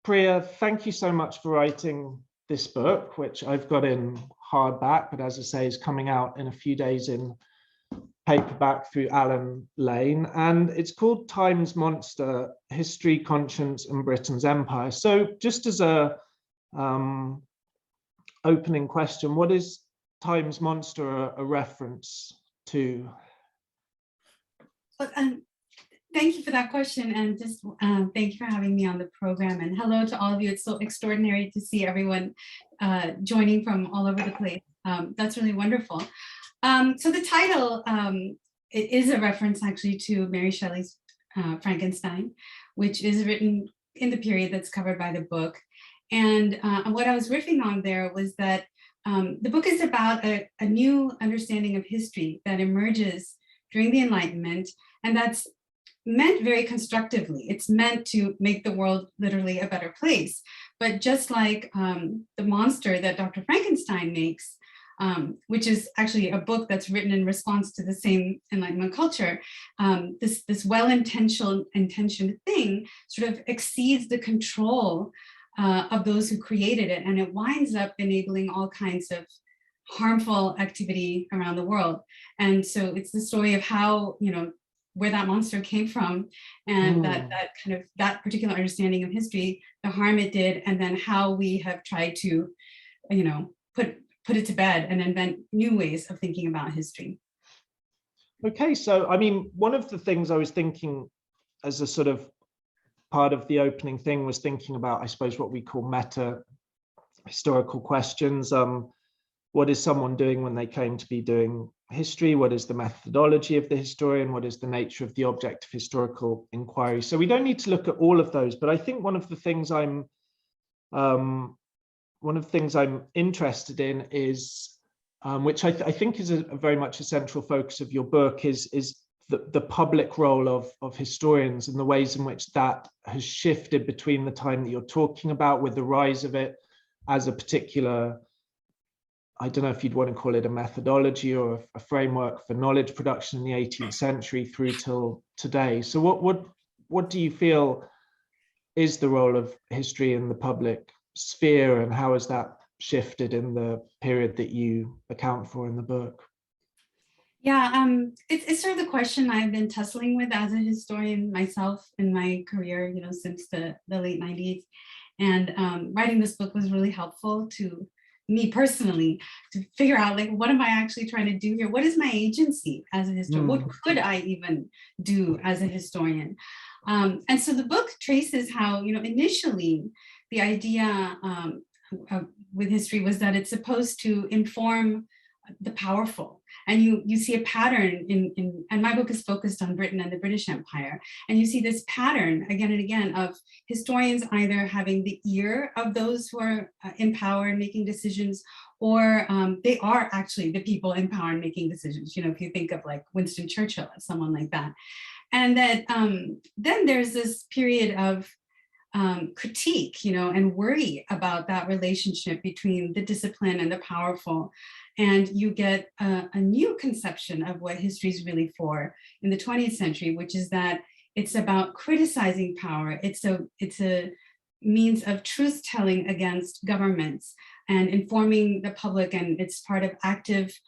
Priya, thank you so much for writing this book, which I've got in hardback, but as I say, is coming out in a few days in paperback through Allen Lane. And it's called Time's Monster, History, Conscience, and Britain's Empire. So just as a opening question, what is Time's Monster a reference to? Well, thank you for that question, and just thank you for having me on the program, and hello to all of you. It's so extraordinary to see everyone joining from all over the place. That's really wonderful. So the title, it is a reference actually to Mary Shelley's Frankenstein, which is written in the period that's covered by the book. And what I was riffing on there was that the book is about a new understanding of history that emerges during the Enlightenment, and that's meant very constructively. It's meant to make the world literally a better place. But just like the monster that Dr. Frankenstein makes, which is actually a book that's written in response to the same Enlightenment culture, this well-intentioned thing sort of exceeds the control of those who created it, and it winds up enabling all kinds of harmful activity around the world. And so it's the story of how, where that monster came from, and that particular understanding of history, the harm it did, and then how we have tried to, put it to bed and invent new ways of thinking about history. Okay, so I mean, one of the things I was thinking as a sort of part of the opening thing was thinking about, I suppose, what we call meta historical questions. What is someone doing when they claim to be doing history? What is the methodology of the historian? What is the nature of the object of historical inquiry? So we don't need to look at all of those, but I think one of the things I'm interested in is, which I think is a very much a central focus of your book, is the public role of historians and the ways in which that has shifted between the time that you're talking about, with the rise of it as a particular, I don't know if you'd want to call it a methodology or a framework for knowledge production in the 18th century through till today. So what do you feel is the role of history in the public sphere, and how has that shifted in the period that you account for in the book? Yeah, it's sort of the question I've been tussling with as a historian myself in my career, since the late 90s. And writing this book was really helpful to me personally to figure out, like, what am I actually trying to do here? What is my agency as a historian? What could I even do as a historian? And so the book traces how, initially the idea with history was that it's supposed to inform the powerful. And you see a pattern and my book is focused on Britain and the British Empire. And you see this pattern again and again of historians either having the ear of those who are in power and making decisions, or they are actually the people in power and making decisions. If you think of like Winston Churchill as someone like that. And that then there's this period of critique, and worry about that relationship between the discipline and the powerful. And you get a new conception of what history is really for in the 20th century, which is that it's about criticizing power. It's a means of truth-telling against governments and informing the public, and it's part of active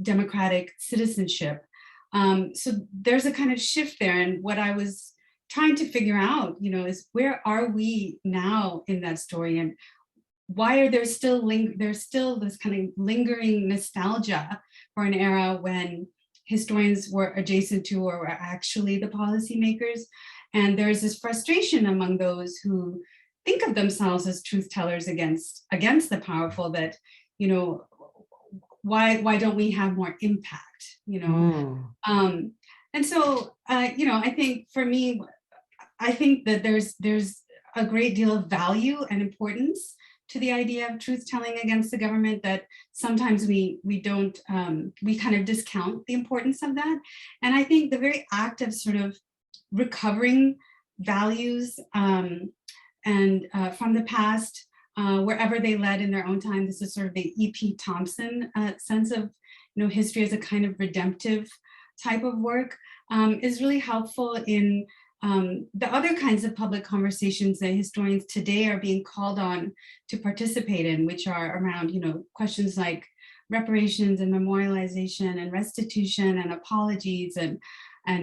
democratic citizenship. So there's a kind of shift there, and what I was trying to figure out, is where are we now in that story, and why are there's still this kind of lingering nostalgia for an era when historians were adjacent to or were actually the policymakers. And there's this frustration among those who think of themselves as truth tellers against the powerful, that, why don't we have more impact, and so, I think for me, I think that there's a great deal of value and importance to the idea of truth-telling against the government, that sometimes we don't, we kind of discount the importance of that. And I think the very act of sort of recovering values and from the past, wherever they led in their own time, this is sort of the E.P. Thompson sense of, history as a kind of redemptive type of work, is really helpful in the other kinds of public conversations that historians today are being called on to participate in, which are around, questions like reparations and memorialization and restitution and apologies and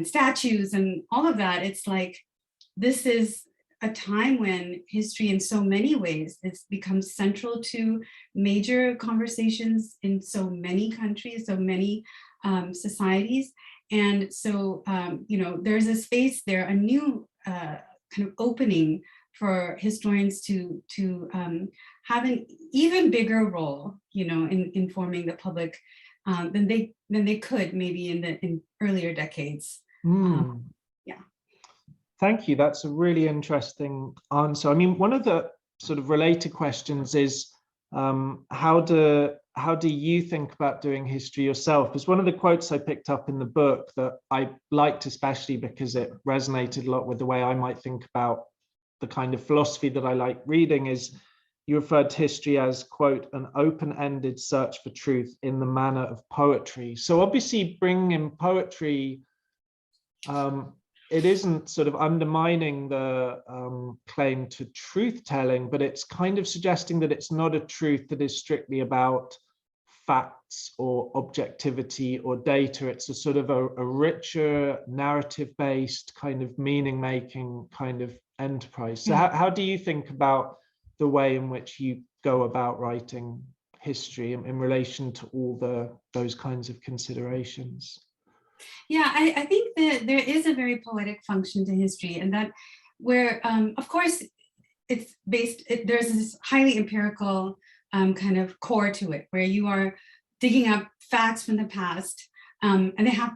statues and all of that. It's like, this is a time when history in so many ways it's become central to major conversations in so many countries, so many societies. And so, there's a space there, a new kind of opening for historians to have an even bigger role, in informing the public than they could maybe in earlier decades. Yeah. Thank you. That's a really interesting answer. I mean, one of the sort of related questions is how do you think about doing history yourself? Because one of the quotes I picked up in the book that I liked, especially because it resonated a lot with the way I might think about the kind of philosophy that I like reading, is you referred to history as, quote, an open-ended search for truth in the manner of poetry. So obviously bringing in poetry, it isn't sort of undermining the claim to truth-telling, but it's kind of suggesting that it's not a truth that is strictly about facts or objectivity or data. It's a sort of a richer, narrative-based kind of meaning-making kind of enterprise. So how do you think about the way in which you go about writing history in relation to all those kinds of considerations? Yeah, I think that there is a very poetic function to history, and that where, of course, it's there's this highly empirical kind of core to it, where you are digging up facts from the past, and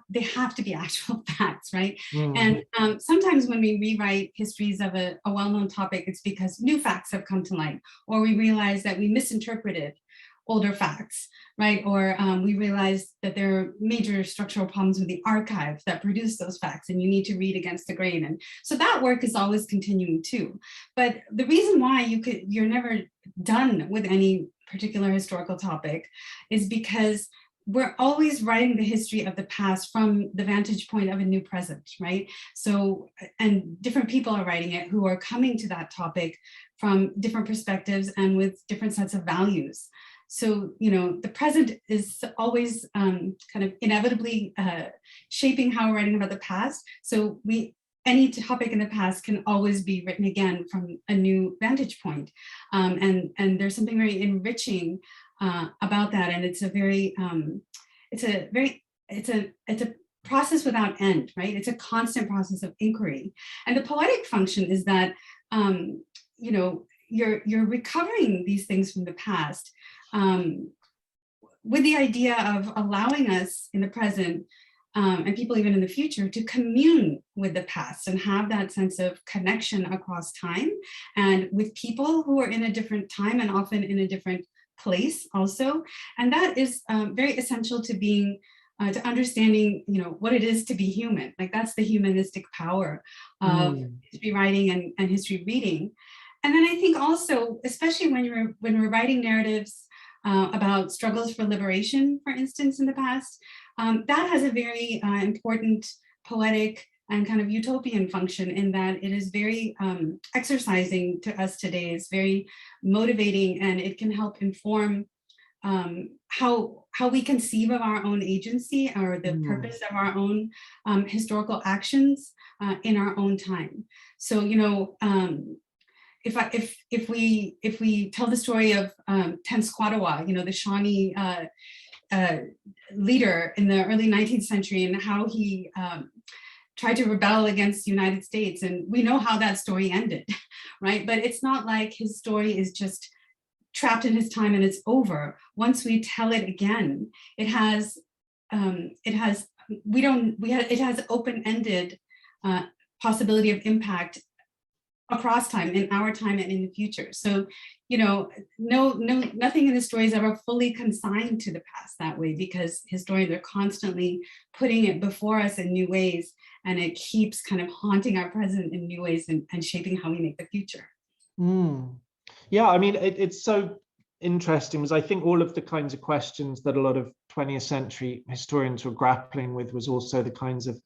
they have to be actual facts, right? And sometimes when we rewrite histories of a well-known topic, it's because new facts have come to light, or we realize that we misinterpreted older facts, right? Or we realize that there are major structural problems with the archive that produce those facts, and you need to read against the grain. And so that work is always continuing too. But the reason why you're never done with any particular historical topic is because we're always writing the history of the past from the vantage point of a new present, right? So, and different people are writing it who are coming to that topic from different perspectives and with different sets of values. So, the present is always kind of inevitably shaping how we're writing about the past. So any topic in the past can always be written again from a new vantage point. And there's something very enriching about that. And it's a process without end, right? It's a constant process of inquiry. And the poetic function is that, you're recovering these things from the past, with the idea of allowing us in the present and people even in the future to commune with the past and have that sense of connection across time and with people who are in a different time and often in a different place also. And that is very essential to being to understanding, what it is to be human. Like, that's the humanistic power of history writing and history reading. And then I think also, especially when we're writing narratives about struggles for liberation, for instance, in the past, that has a very important poetic and kind of utopian function, in that it is very exercising to us today. It's very motivating, and it can help inform how we conceive of our own agency or the purpose of our own historical actions in our own time. So, if we tell the story of Tenskwatawa, the Shawnee leader in the early 19th century, and how he tried to rebel against the United States, and we know how that story ended, right? But it's not like his story is just trapped in his time and it's over. Once we tell it again, it has open-ended possibility of impact across time, in our time and in the future. So, nothing in the story is ever fully consigned to the past that way, because historians are constantly putting it before us in new ways, and it keeps kind of haunting our present in new ways and shaping how we make the future. Yeah, I mean, it's so interesting, because I think all of the kinds of questions that a lot of 20th century historians were grappling with was also the kinds of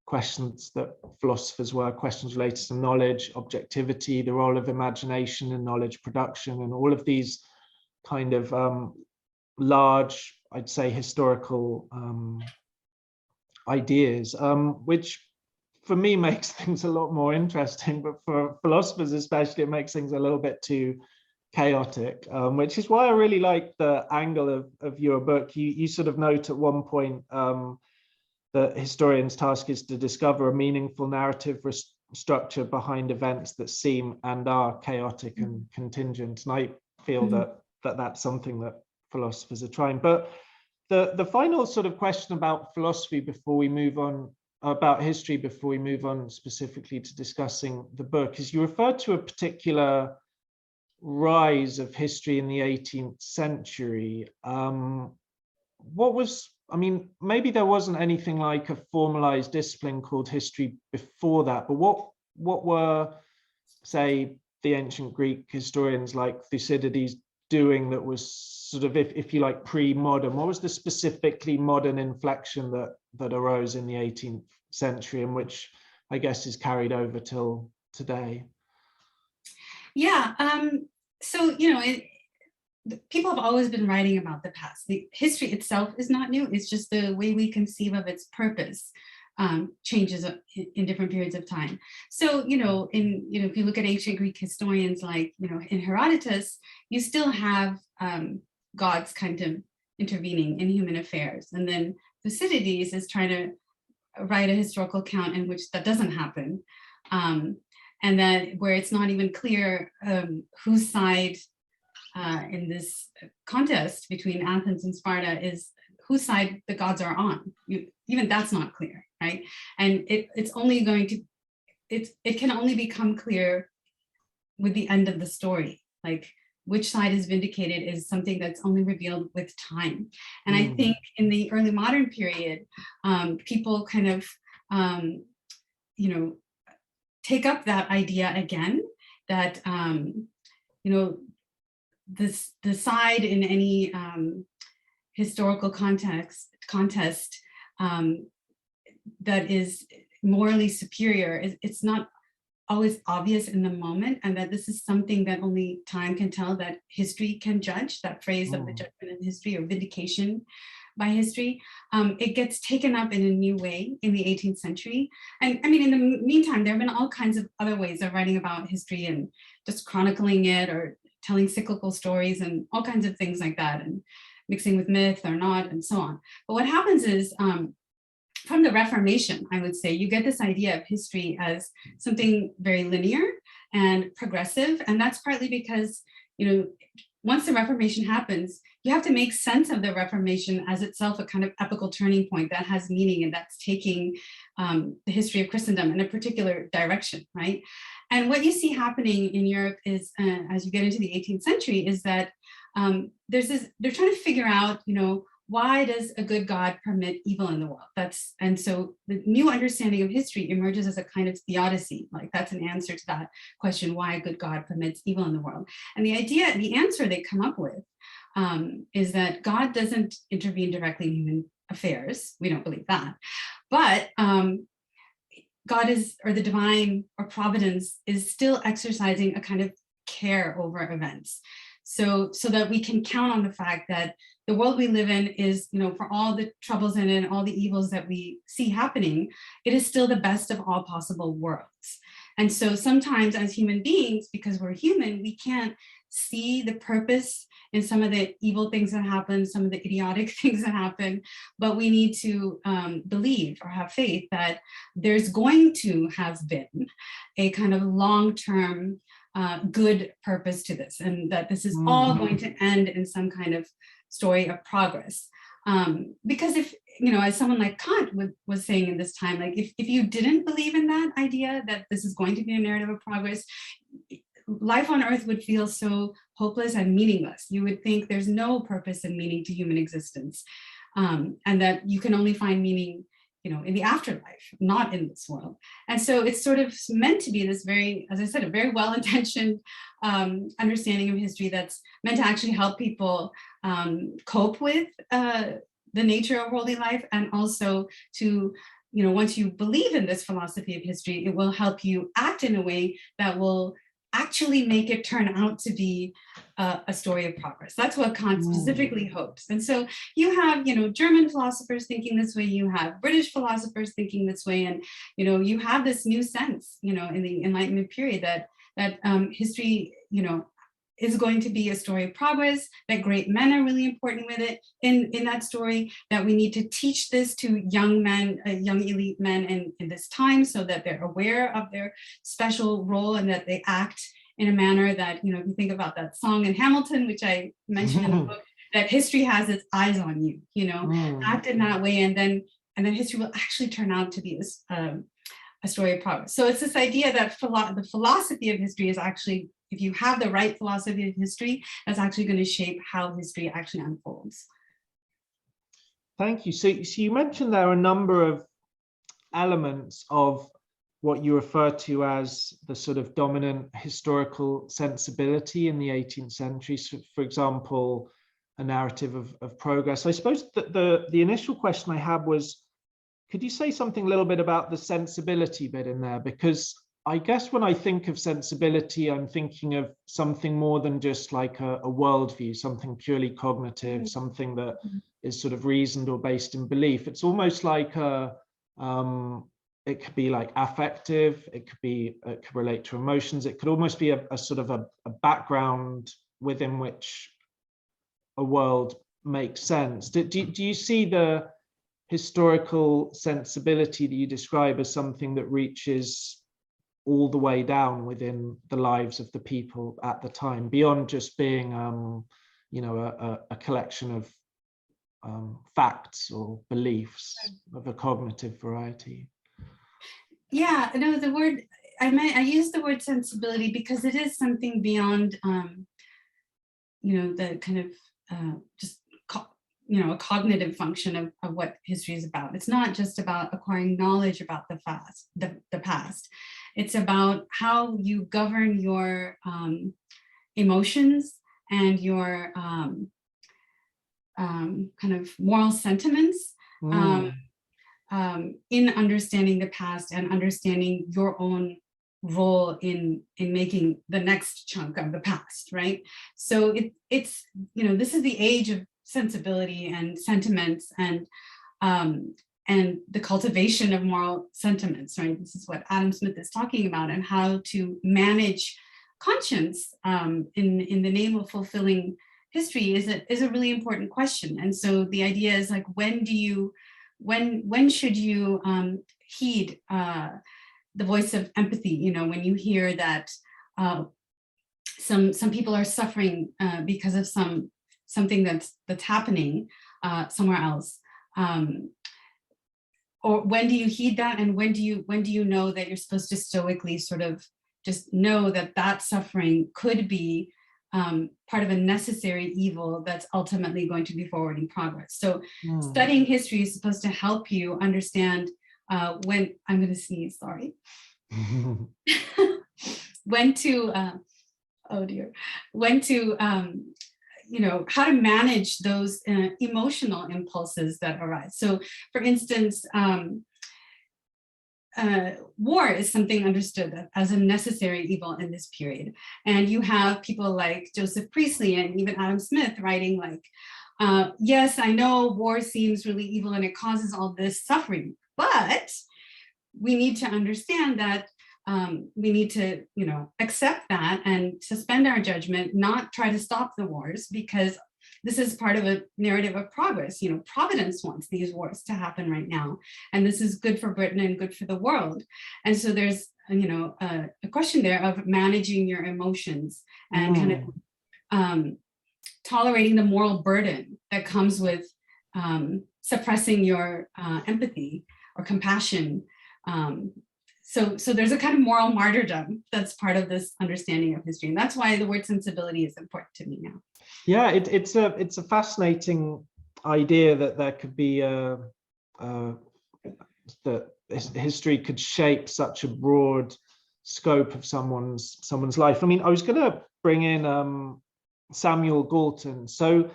questions that philosophers were, questions related to knowledge, objectivity, the role of imagination in knowledge production, and all of these kind of large, I'd say, historical ideas, which for me makes things a lot more interesting, but for philosophers especially, it makes things a little bit too chaotic, which is why I really like the angle of your book. You sort of note at one point that historians' task is to discover a meaningful narrative structure behind events that seem and are chaotic and contingent. And I feel that that's something that philosophers are trying. But the final sort of question about philosophy before we move on, about history before we move on specifically to discussing the book, is you referred to a particular rise of history in the 18th century. What was, I mean, maybe there wasn't anything like a formalized discipline called history before that, but what were, say, the ancient Greek historians like Thucydides doing that was sort of, if you like, pre-modern? What was the specifically modern inflection that arose in the 18th century, and which I guess is carried over till today? Yeah, so, you know, people have always been writing about the past. The history itself is not new. It's just the way we conceive of its purpose changes in different periods of time. So, you know, if you look at ancient Greek historians, like, you know, in Herodotus, you still have gods kind of intervening in human affairs. And then Thucydides is trying to write a historical account in which that doesn't happen. And that where it's not even clear whose side in this contest between Athens and Sparta is, whose side the gods are on. Even that's not clear, right? And it's only going to, it can only become clear with the end of the story. Like, which side is vindicated is something that's only revealed with time. And I think in the early modern period, people kind of, you know, take up that idea again, that, you know, the side in any historical contest that is morally superior, it's not always obvious in the moment, and that this is something that only time can tell, that history can judge. That phrase of the judgment of history, or vindication by history, it gets taken up in a new way in the 18th century. And I mean, in the meantime, there have been all kinds of other ways of writing about history and just chronicling it, or telling cyclical stories and all kinds of things like that, and mixing with myth or not, and so on. But what happens is, from the Reformation, I would say, you get this idea of history as something very linear and progressive. And that's partly because, you know, once the Reformation happens, you have to make sense of the Reformation as itself a kind of epical turning point that has meaning, and that's taking the history of Christendom in a particular direction, right? And what you see happening in Europe is, as you get into the 18th century, is that they're trying to figure out, you know, why does a good God permit evil in the world? And so the new understanding of history emerges as a kind of theodicy. Like, that's an answer to that question, why a good God permits evil in the world. And the answer they come up with is that God doesn't intervene directly in human affairs. We don't believe that. But God is, or the divine, or providence, is still exercising a kind of care over events. So that we can count on the fact that the world we live in is, you know, for all the troubles in it and all the evils that we see happening, it is still the best of all possible worlds. And so sometimes as human beings, because we're human, we can't see the purpose in some of the evil things that happen, some of the idiotic things that happen, but we need to believe or have faith that there's going to have been a kind of long-term good purpose to this, and that this is all going to end in some kind of story of progress. Because if, you know, as someone like Kant was saying in this time, like, if you didn't believe in that idea that this is going to be a narrative of progress, life on earth would feel so hopeless and meaningless. You would think there's no purpose and meaning to human existence, and that you can only find meaning, you know, in the afterlife, not in this world. And so it's sort of meant to be this very, as I said, a very well-intentioned understanding of history that's meant to actually help people cope with the nature of worldly life, and also to once you believe in this philosophy of history, it will help you act in a way that will actually make it turn out to be a story of progress. That's what Kant specifically hopes. And so you have, German philosophers thinking this way, you have British philosophers thinking this way, and, you have this new sense, in the Enlightenment period that history, is going to be a story of progress, that great men are really important with it in that story, that we need to teach this to young men, young elite men in this time, so that they're aware of their special role and that they act in a manner that, if you think about that song in Hamilton, which I mentioned in the book, that history has its eyes on you, act in that way, and then history will actually turn out to be a story of progress. So it's this idea that the philosophy of history is actually, if you have the right philosophy of history, that's actually going to shape how history actually unfolds. Thank you. So you mentioned there are a number of elements of what you refer to as the sort of dominant historical sensibility in the 18th century. So, for example, a narrative of progress. I suppose that the initial question I had was, could you say something a little bit about the sensibility bit in there? Because I guess when I think of sensibility, I'm thinking of something more than just like a worldview, something purely cognitive, something that is sort of reasoned or based in belief. It's almost like it could be like affective, it could relate to emotions. It could almost be a sort of a background within which a world makes sense. Do you see the historical sensibility that you describe as something that reaches all the way down within the lives of the people at the time, beyond just being, a collection of facts or beliefs of a cognitive variety? Yeah, no, the word I use the word sensibility because it is something beyond, the kind of just a cognitive function of what history is about. It's not just about acquiring knowledge about the past. It's about how you govern your emotions and your kind of moral sentiments in understanding the past and understanding your own role in making the next chunk of the past, right? So it's this is the age of sensibility and sentiments and the cultivation of moral sentiments, right? This is what Adam Smith is talking about, and how to manage conscience in the name of fulfilling history is a really important question. And so the idea is like, when should you heed the voice of empathy? When you hear that some people are suffering because of something that's happening somewhere else, or when do you heed that, and when do you know that you're supposed to stoically sort of just know that suffering could be part of a necessary evil that's ultimately going to be forwarding progress. So studying history is supposed to help you understand when, I'm going to sneeze, sorry, when to, how to manage those emotional impulses that arise. So for instance, war is something understood as a necessary evil in this period. And you have people like Joseph Priestley and even Adam Smith writing like, yes, I know war seems really evil and it causes all this suffering, but we need to understand that we need to, accept that and suspend our judgment, not try to stop the wars, because this is part of a narrative of progress. Providence wants these wars to happen right now, and this is good for Britain and good for the world. And so there's, a question there of managing your emotions and kind of tolerating the moral burden that comes with suppressing your empathy or compassion. So there's a kind of moral martyrdom that's part of this understanding of history. And that's why the word sensibility is important to me now. Yeah, it's a fascinating idea that there could be that history could shape such a broad scope of someone's life. I mean, I was going to bring in Samuel Galton. So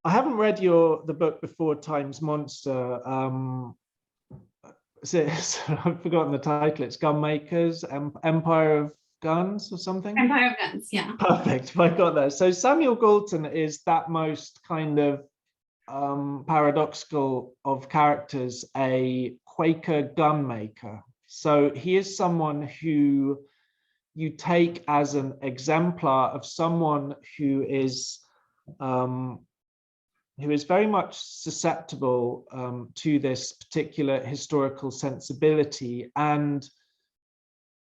I haven't read the book Before Time's Monster. I've forgotten the title. It's Gunmakers, Empire of Guns or something. Empire of Guns, yeah. Perfect. I got that. So Samuel Galton is that most kind of paradoxical of characters, a Quaker gunmaker. So he is someone who you take as an exemplar of someone who is very much susceptible to this particular historical sensibility. And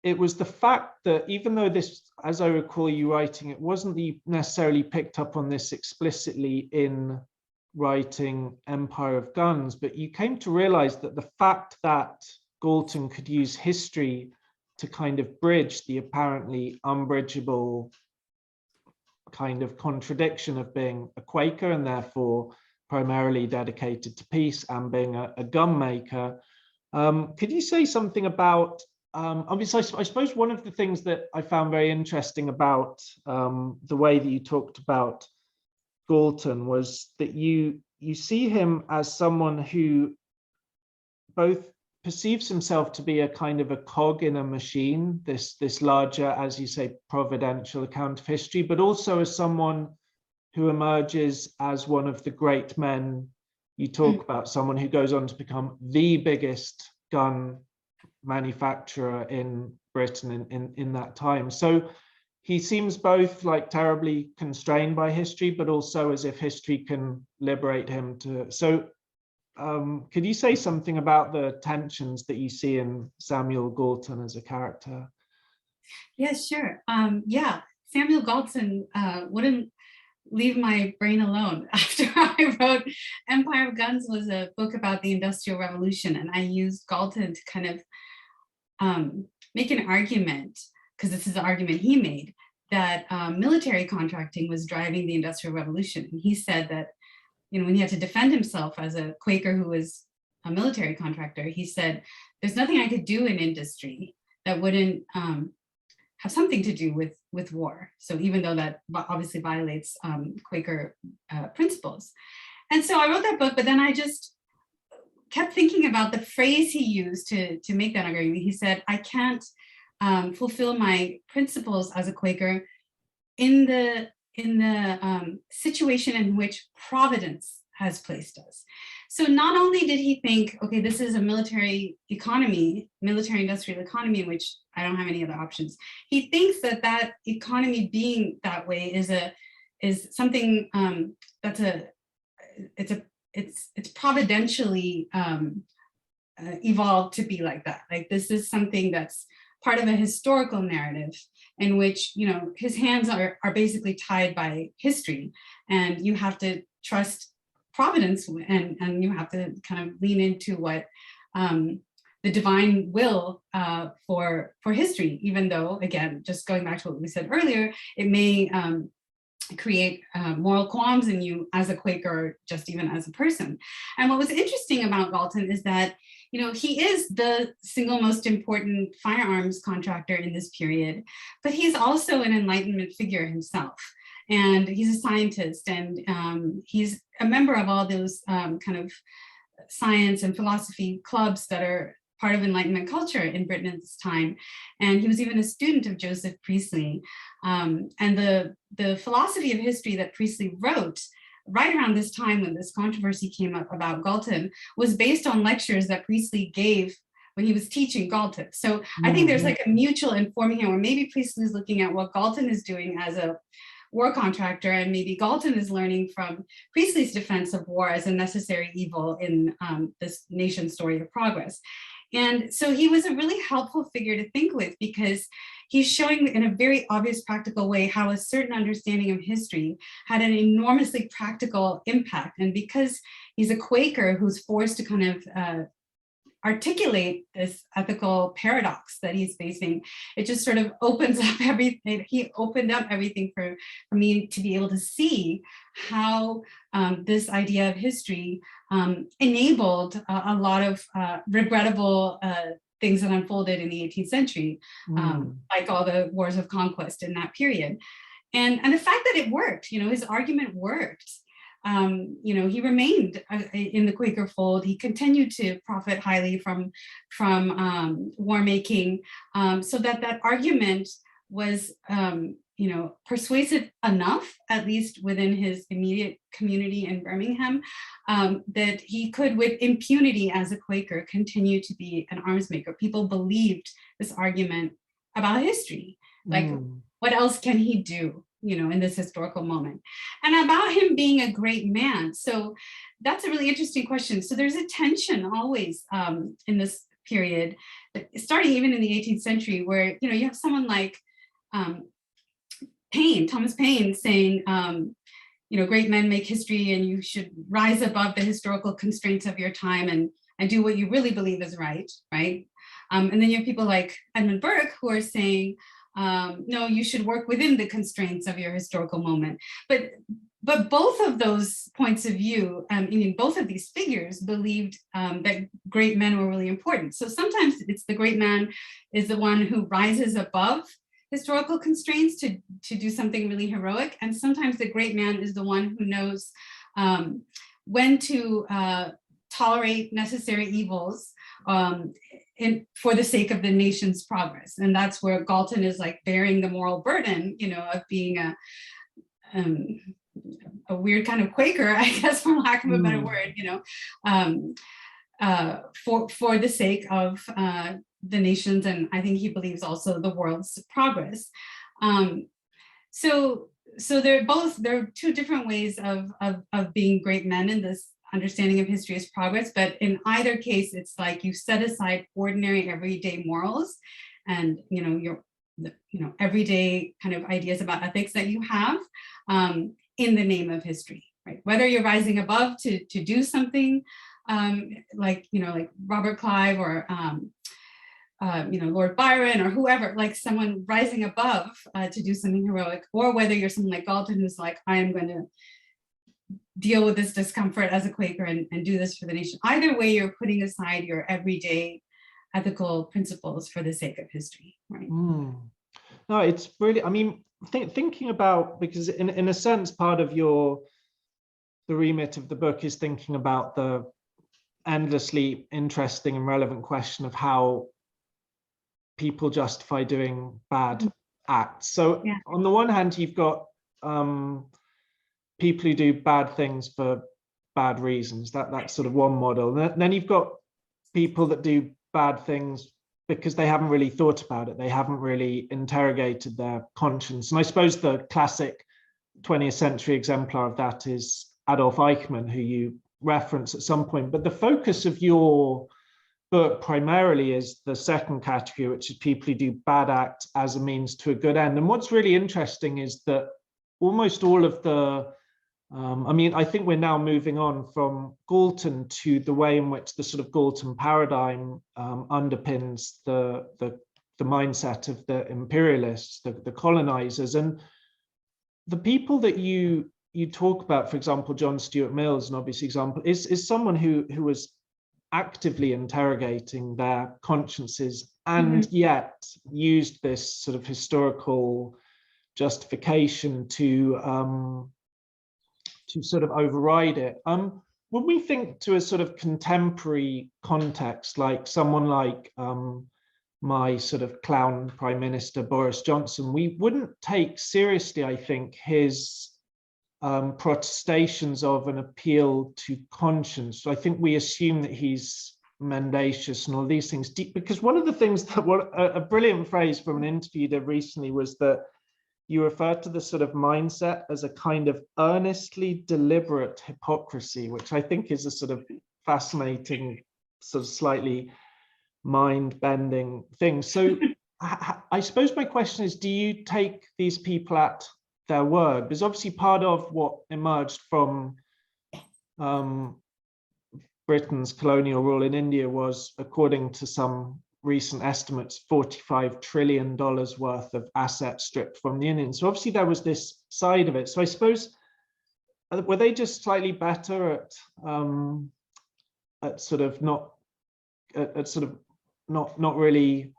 it was the fact that even though this, as I recall you writing, it wasn't that you necessarily picked up on this explicitly in writing Empire of Guns, but you came to realize that the fact that Galton could use history to kind of bridge the apparently unbridgeable kind of contradiction of being a Quaker and therefore primarily dedicated to peace and being a gun maker. Could you say something about, obviously, I suppose one of the things that I found very interesting about the way that you talked about Galton was that you see him as someone who both perceives himself to be a kind of a cog in a machine, this larger, as you say, providential account of history, but also as someone who emerges as one of the great men you talk about, someone who goes on to become the biggest gun manufacturer in Britain in that time. So he seems both like terribly constrained by history, but also as if history can liberate him to. So could you say something about the tensions that you see in Samuel Galton as a character? Yeah, sure. Yeah, Samuel Galton wouldn't leave my brain alone after I wrote Empire of Guns was a book about the Industrial Revolution, and I used Galton to kind of make an argument, because this is the argument he made, that military contracting was driving the Industrial Revolution. And he said that, you know, when he had to defend himself as a Quaker who was a military contractor, he said, there's nothing I could do in industry that wouldn't have something to do with war. So even though that obviously violates Quaker principles. And so I wrote that book, but then I just kept thinking about the phrase he used to make that argument. He said, I can't fulfill my principles as a Quaker in the situation in which Providence has placed us. So not only did he think, okay, this is a military economy, military industrial economy in which I don't have any other options. He thinks that that economy being that way is something that's it's providentially evolved to be like that. Like this is something that's part of a historical narrative in which, you know, his hands are basically tied by history, and you have to trust Providence, and you have to kind of lean into what the divine will for history, even though, again, just going back to what we said earlier, it may create moral qualms in you as a Quaker, just even as a person. And what was interesting about Galton is that, you know, he is the single most important firearms contractor in this period, but he's also an Enlightenment figure himself. And he's a scientist, and he's a member of all those kind of science and philosophy clubs that are part of Enlightenment culture in Britain at this time. And he was even a student of Joseph Priestley. And the philosophy of history that Priestley wrote right around this time when this controversy came up about Galton was based on lectures that Priestley gave when he was teaching Galton. So I think there's like a mutual informing here, or maybe Priestley is looking at what Galton is doing as a war contractor, and maybe Galton is learning from Priestley's defense of war as a necessary evil in this nation's story of progress. And so he was a really helpful figure to think with, because he's showing in a very obvious practical way how a certain understanding of history had an enormously practical impact. And because he's a Quaker who's forced to kind of articulate this ethical paradox that he's facing, it just sort of opens up everything. He opened up everything for me to be able to see how this idea of history enabled a lot of regrettable things that unfolded in the 18th century, like all the wars of conquest in that period. And the fact that it worked, you know, his argument worked, he remained in the Quaker fold. He continued to profit highly from war making, so that argument was persuasive enough, at least within his immediate community in Birmingham, that he could, with impunity as a Quaker, continue to be an arms maker. People believed this argument about history. Like, what else can he do, in this historical moment? And about him being a great man. So that's a really interesting question. So there's a tension always in this period, starting even in the 18th century, where, you have someone like Thomas Paine saying, great men make history and you should rise above the historical constraints of your time and do what you really believe is right? And then you have people like Edmund Burke who are saying, no, you should work within the constraints of your historical moment. But both of those points of view, both of these figures believed that great men were really important. So sometimes it's the great man is the one who rises above historical constraints to do something really heroic. And sometimes the great man is the one who knows when to tolerate necessary evils for the sake of the nation's progress. And that's where Galton is like bearing the moral burden, of being a weird kind of Quaker, I guess, for lack of a better word, for the sake of the nation's, and I think he believes also the world's progress. So there are two different ways of being great men in this understanding of history as progress, but in either case, it's like you set aside ordinary everyday morals and your everyday kind of ideas about ethics that you have in the name of history, right? Whether you're rising above to do something like Robert Clive or Lord Byron or whoever, like someone rising above to do something heroic, or whether you're someone like Galton who's like, I am going to deal with this discomfort as a Quaker and do this for the nation. Either way, you're putting aside your everyday ethical principles for the sake of history, right? No, it's really, thinking about, because in a sense, part of the remit of the book is thinking about the endlessly interesting and relevant question of how people justify doing bad acts. So on the one hand, you've got people who do bad things for bad reasons. That's sort of one model. And then you've got people that do bad things because they haven't really thought about it. They haven't really interrogated their conscience. And I suppose the classic 20th century exemplar of that is Adolf Eichmann, who you reference at some point. But the focus of your book primarily is the second category, which is people who do bad acts as a means to a good end. And what's really interesting is that almost all of the I think we're now moving on from Galton to the way in which the sort of Galton paradigm underpins the mindset of the imperialists, the colonizers, and the people that you talk about. For example, John Stuart Mill is an obvious example. Is someone who was actively interrogating their consciences and yet used this sort of historical justification to sort of override it. When we think to a sort of contemporary context, like someone like my sort of clown Prime Minister Boris Johnson, we wouldn't take seriously, I think, his protestations of an appeal to conscience. So I think we assume that he's mendacious and all these things, because one of the things that a brilliant phrase from an interview you did recently was that you refer to the sort of mindset as a kind of earnestly deliberate hypocrisy, which I think is a sort of fascinating, sort of slightly mind-bending thing. So I suppose my question is, do you take these people at their word? Because obviously part of what emerged from Britain's colonial rule in India was, according to some recent estimates, $45 trillion worth of assets stripped from the Indians. So obviously there was this side of it. So I suppose, were they just slightly better at sort of not really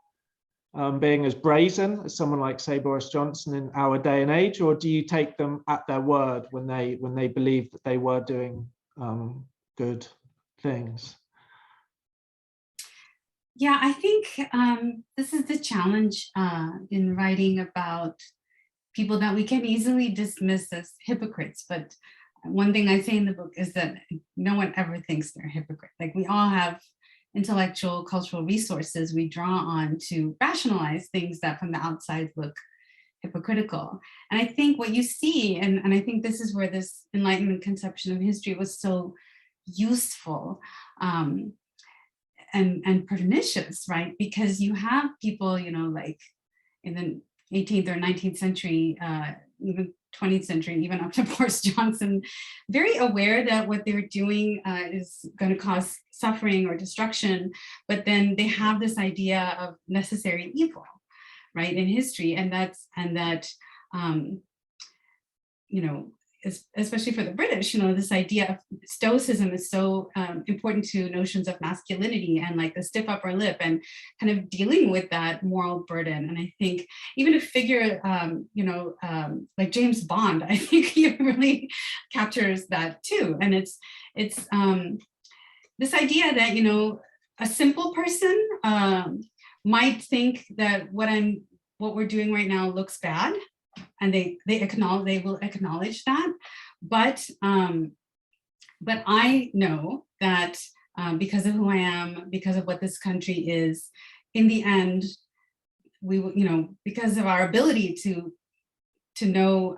being as brazen as someone like, say, Boris Johnson in our day and age, or do you take them at their word when they believe that they were doing good things? Yeah, I think this is the challenge in writing about people that we can easily dismiss as hypocrites. But one thing I say in the book is that no one ever thinks they're a hypocrite. Like, we all have intellectual, cultural resources we draw on to rationalize things that from the outside look hypocritical. And I think what you see, and I think this is where this Enlightenment conception of history was so useful and pernicious, right? Because you have people, you know, like in the 18th or 19th century, even 20th century, even up to Boris Johnson, very aware that what they're doing is going to cause suffering or destruction, but then they have this idea of necessary evil, right, in history, and that you know, especially for the British, you know, this idea of stoicism is so important to notions of masculinity and like the stiff upper lip and kind of dealing with that moral burden. And I think even a figure, you know, like James Bond, I think he really captures that too. And it's this idea that, you know, a simple person might think that what we're doing right now looks bad, and they will acknowledge that, but I know that because of who I am, because of what this country is, in the end, we will, you know, because of our ability to know,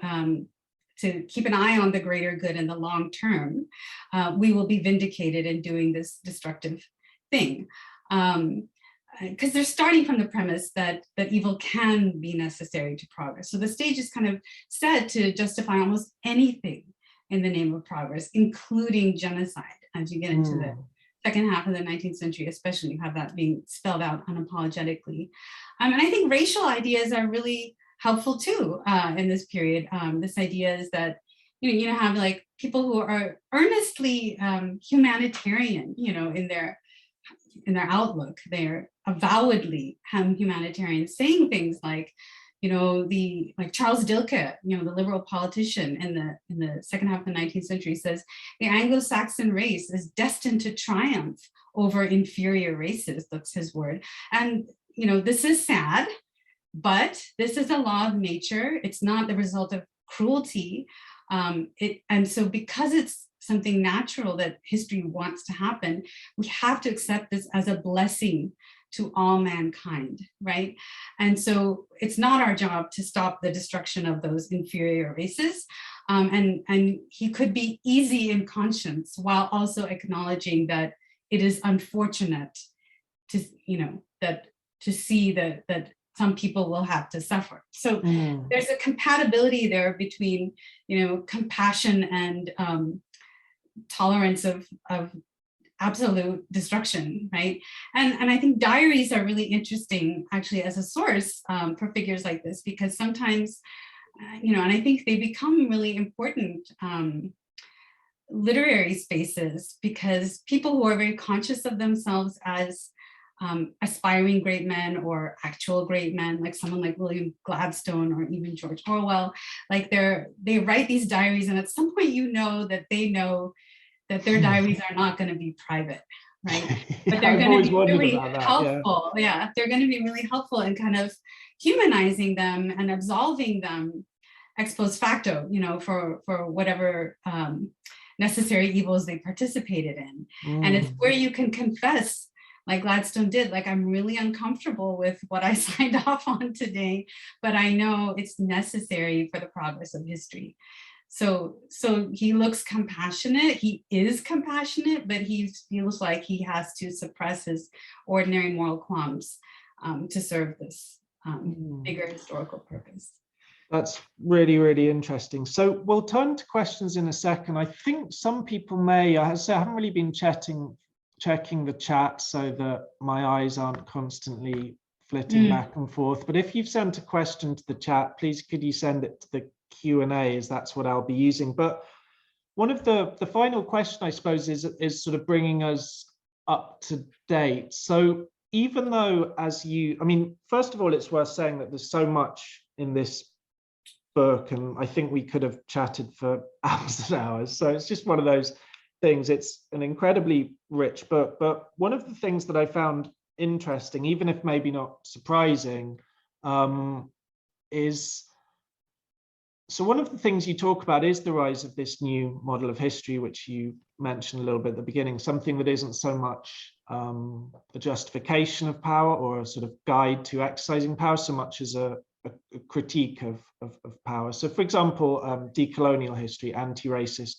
to keep an eye on the greater good in the long term, we will be vindicated in doing this destructive thing. Because they're starting from the premise that evil can be necessary to progress. So the stage is kind of set to justify almost anything in the name of progress, including genocide. As you get into the second half of the 19th century, especially, you have that being spelled out unapologetically. And I think racial ideas are really helpful too in this period. This idea is that you have like people who are earnestly humanitarian, you know, in their outlook. They're avowedly humanitarian, saying things like, you know, like Charles Dilke, you know, the liberal politician in the second half of the 19th century, says the Anglo-Saxon race is destined to triumph over inferior races. That's his word. And, you know, this is sad, but this is a law of nature. It's not the result of cruelty. And so because it's something natural that history wants to happen, we have to accept this as a blessing to all mankind, right? And so it's not our job to stop the destruction of those inferior races. And he could be easy in conscience while also acknowledging that it is unfortunate to, you know, to see that some people will have to suffer. So there's a compatibility there between, you know, compassion and tolerance of absolute destruction, right? And I think diaries are really interesting actually as a source for figures like this, because sometimes, you know, and I think they become really important literary spaces, because people who are very conscious of themselves as aspiring great men or actual great men, like someone like William Gladstone or even George Orwell, like they write these diaries, and at some point you know that they know that their diaries are not going to be private, right? But they're going to be really helpful. Yeah, they're going to be really helpful in kind of humanizing them and absolving them ex post facto, you know, for whatever necessary evils they participated in. And it's where you can confess, like Gladstone did, like, I'm really uncomfortable with what I signed off on today, but I know it's necessary for the progress of history. So he looks compassionate, he is compassionate, but he feels like he has to suppress his ordinary moral qualms to serve this bigger historical purpose. That's really, really interesting. So we'll turn to questions in a second. I think some people may, I haven't really been checking the chat so that my eyes aren't constantly flitting back and forth. But if you've sent a question to the chat, please could you send it to the Q&A, as that's what I'll be using. But one of the final question, I suppose, is sort of bringing us up to date. So even though, I mean, first of all, it's worth saying that there's so much in this book, and I think we could have chatted for hours and hours. So it's just one of those things. It's an incredibly rich book. But one of the things that I found interesting, even if maybe not surprising, is, so one of the things you talk about is the rise of this new model of history, which you mentioned a little bit at the beginning, something that isn't so much a justification of power or a sort of guide to exercising power, so much as a critique of power. So, for example, decolonial history, anti-racist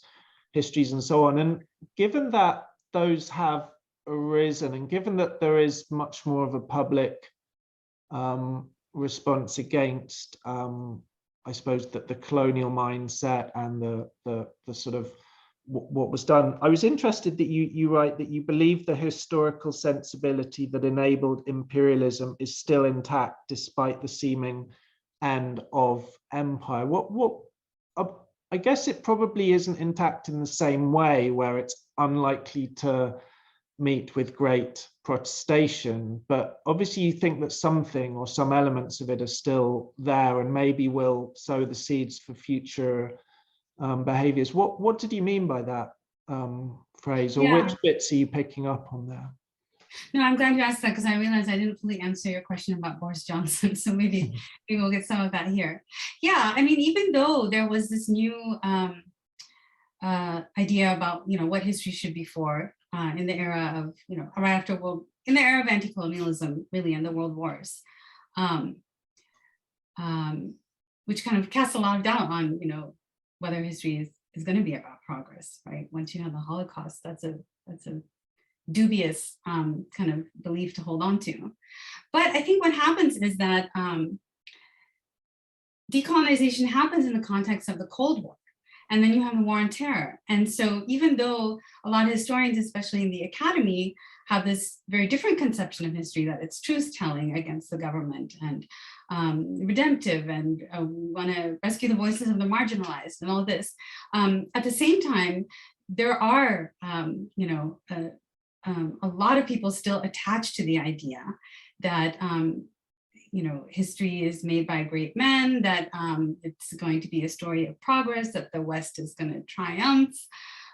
histories, and so on. And given that those have arisen, and given that there is much more of a public response against, I suppose, that the colonial mindset and the sort of what was done, I was interested that you write that you believe the historical sensibility that enabled imperialism is still intact despite the seeming end of empire. I guess it probably isn't intact in the same way, where it's unlikely to meet with great protestation, but obviously you think that something or some elements of it are still there and maybe will sow the seeds for future behaviors. What did you mean by that phrase, or which bits are you picking up on there? No, I'm glad you asked that, because I realized I didn't fully answer your question about Boris Johnson. So maybe we'll get some of that here. Yeah, I mean, even though there was this new idea about, what history should be for in the era of, right after in the era of anti-colonialism, really, and the world wars, which kind of casts a lot of doubt on, whether history is going to be about progress, right? Once you have the Holocaust, that's a dubious kind of belief to hold on to. But I think what happens is that decolonization happens in the context of the Cold War. And then you have the war on terror. And so even though a lot of historians, especially in the academy, have this very different conception of history, that it's truth-telling against the government and redemptive, and we want to rescue the voices of the marginalized and all this. At the same time, there are, a lot of people still attached to the idea that history is made by great men, that it's going to be a story of progress, that the West is going to triumph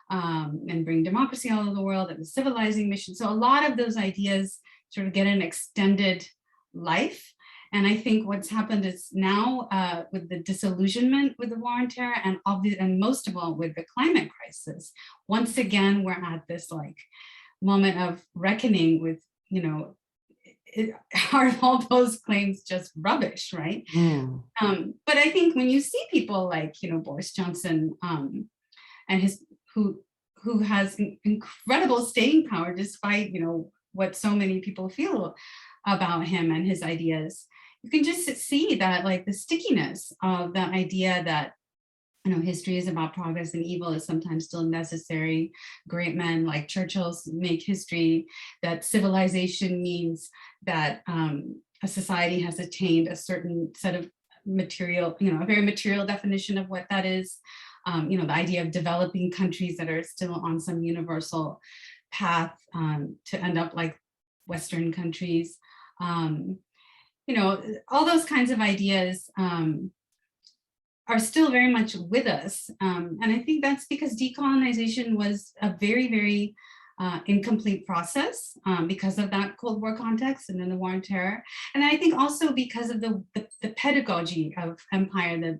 and bring democracy all over the world, and the civilizing mission. So a lot of those ideas sort of get an extended life. And I think what's happened is now with the disillusionment with the war on terror, and most of all with the climate crisis, once again, we're at this moment of reckoning with, are all those claims just rubbish, right? But I think when you see people like, Boris Johnson and who has incredible staying power, despite, what so many people feel about him and his ideas, you can just see that the stickiness of the idea that history is about progress and evil is sometimes still necessary. Great men like Churchill make history, that civilization means that a society has attained a certain set of material, a very material definition of what that is. The idea of developing countries that are still on some universal path to end up like Western countries. All those kinds of ideas are still very much with us. And I think that's because decolonization was a very, very incomplete process because of that Cold War context and then the war on terror. And I think also because of the pedagogy of empire,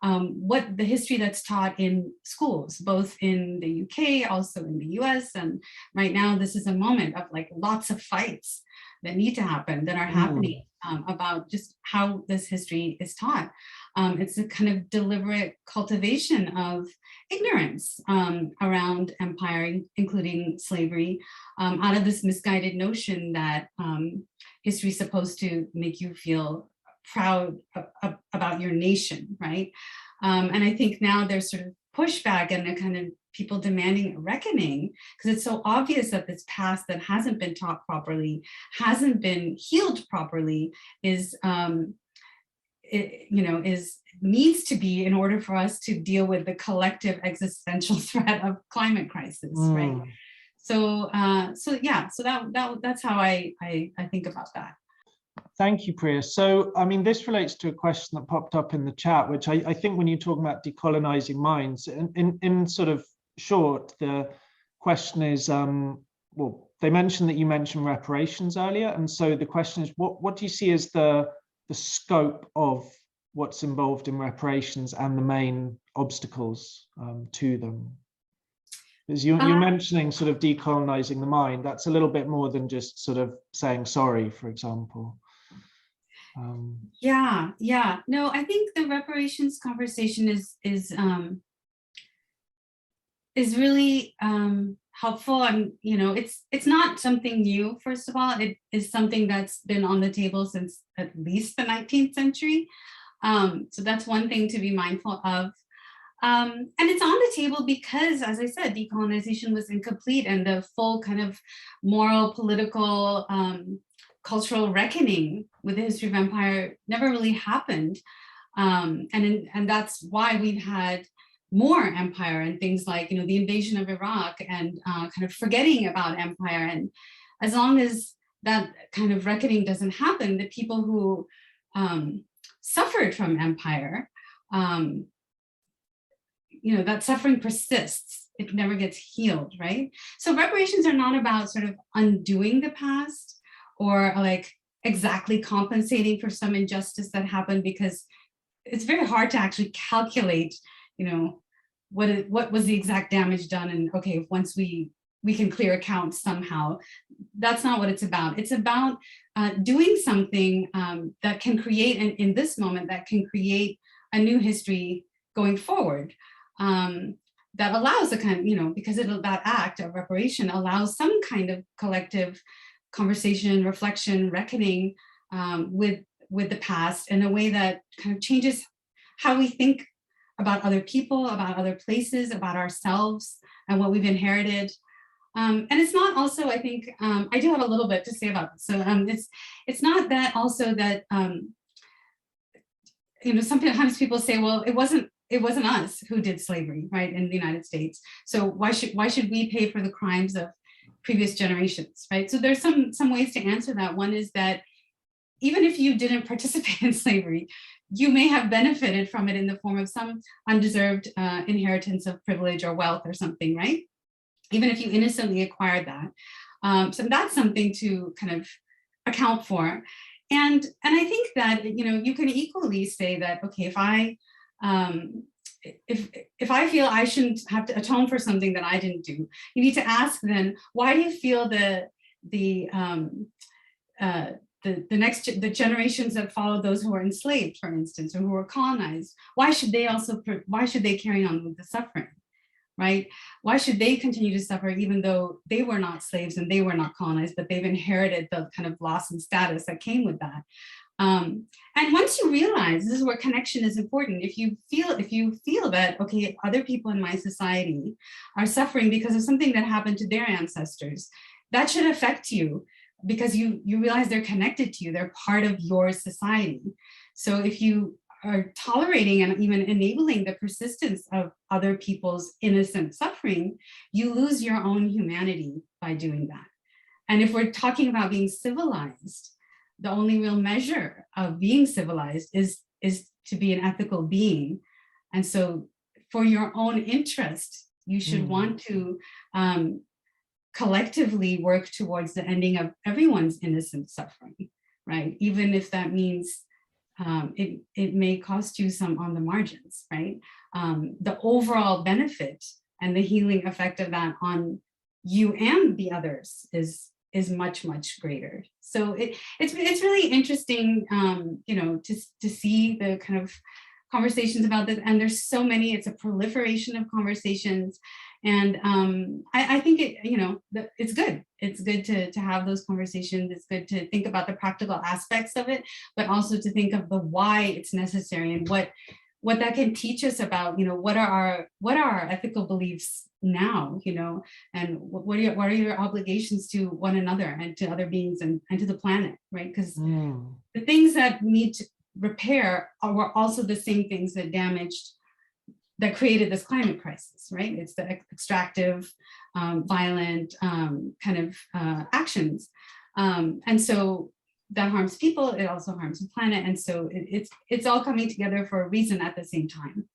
what the history that's taught in schools, both in the UK, also in the US. And right now, this is a moment of lots of fights that need to happen, that are happening about just how this history is taught. It's a kind of deliberate cultivation of ignorance around empire, including slavery, out of this misguided notion that history is supposed to make you feel proud about your nation, right? And I think now there's sort of pushback and a kind of people demanding a reckoning, because it's so obvious that this past that hasn't been taught properly, hasn't been healed properly, needs to be, in order for us to deal with the collective existential threat of climate crisis, right? So that's how I think about that. Thank you, Priya. So, I mean, this relates to a question that popped up in the chat, which I think when you're talking about decolonizing minds, in sort of short, the question is, well, they mentioned that you mentioned reparations earlier. And so the question is, what do you see as the scope of what's involved in reparations and the main obstacles to them? Because you're mentioning sort of decolonizing the mind. That's a little bit more than just sort of saying sorry, for example. Yeah. No, I think the reparations conversation is really helpful. And it's not something new. First of all, it is something that's been on the table since at least the 19th century. So that's one thing to be mindful of. And it's on the table because, as I said, decolonization was incomplete, and the full kind of moral, political, cultural reckoning with the history of empire never really happened. And that's why we've had more empire and things like, the invasion of Iraq, and kind of forgetting about empire. And as long as that kind of reckoning doesn't happen, the people who suffered from empire, that suffering persists. It never gets healed, right? So reparations are not about sort of undoing the past or like exactly compensating for some injustice that happened, because it's very hard to actually calculate, what was the exact damage done. And okay, once we can clear accounts somehow, that's not what it's about. It's about doing something that can create, in this moment, that can create a new history going forward. That allows a kind of, because that act of reparation allows some kind of collective conversation, reflection, reckoning with the past in a way that kind of changes how we think about other people, about other places, about ourselves, and what we've inherited. And it's not also, I think, I do have a little bit to say about this. So it's not that also that, sometimes people say, well, it wasn't us who did slavery, right, in the United States. So why should we pay for the crimes of previous generations, right? So there's some ways to answer that. One is that even if you didn't participate in slavery, you may have benefited from it in the form of some undeserved inheritance of privilege or wealth or something, right? Even if you innocently acquired that. So that's something to kind of account for. And I think that, you can equally say that, okay, if I feel I shouldn't have to atone for something that I didn't do, you need to ask then, why do you feel the generations that followed those who were enslaved, for instance, or who were colonized, why should they carry on with the suffering, right? Why should they continue to suffer even though they were not slaves and they were not colonized, but they've inherited the kind of loss in status that came with that? And once you realize, this is where connection is important. If you feel that, okay, other people in my society are suffering because of something that happened to their ancestors, that should affect you, because you realize they're connected to you, they're part of your society. So if you are tolerating and even enabling the persistence of other people's innocent suffering, you lose your own humanity by doing that. And if we're talking about being civilized, the only real measure of being civilized is to be an ethical being. And so for your own interest, you should want to collectively work towards the ending of everyone's innocent suffering, right? Even if that means it may cost you some on the margins, right? The overall benefit and the healing effect of that on you and the others is much, much greater. So it's really interesting, to see the kind of conversations about this. And there's so many, it's a proliferation of conversations. And I think it's good. It's good to have those conversations. It's good to think about the practical aspects of it, but also to think of the why it's necessary and what that can teach us about, what are our ethical beliefs now, and what are your obligations to one another and to other beings and to the planet, right? Because the things that need to repair were also the same things that damaged that created this climate crisis, right? It's the extractive, violent kind of actions. And so that harms people, it also harms the planet. And so it's all coming together for a reason at the same time.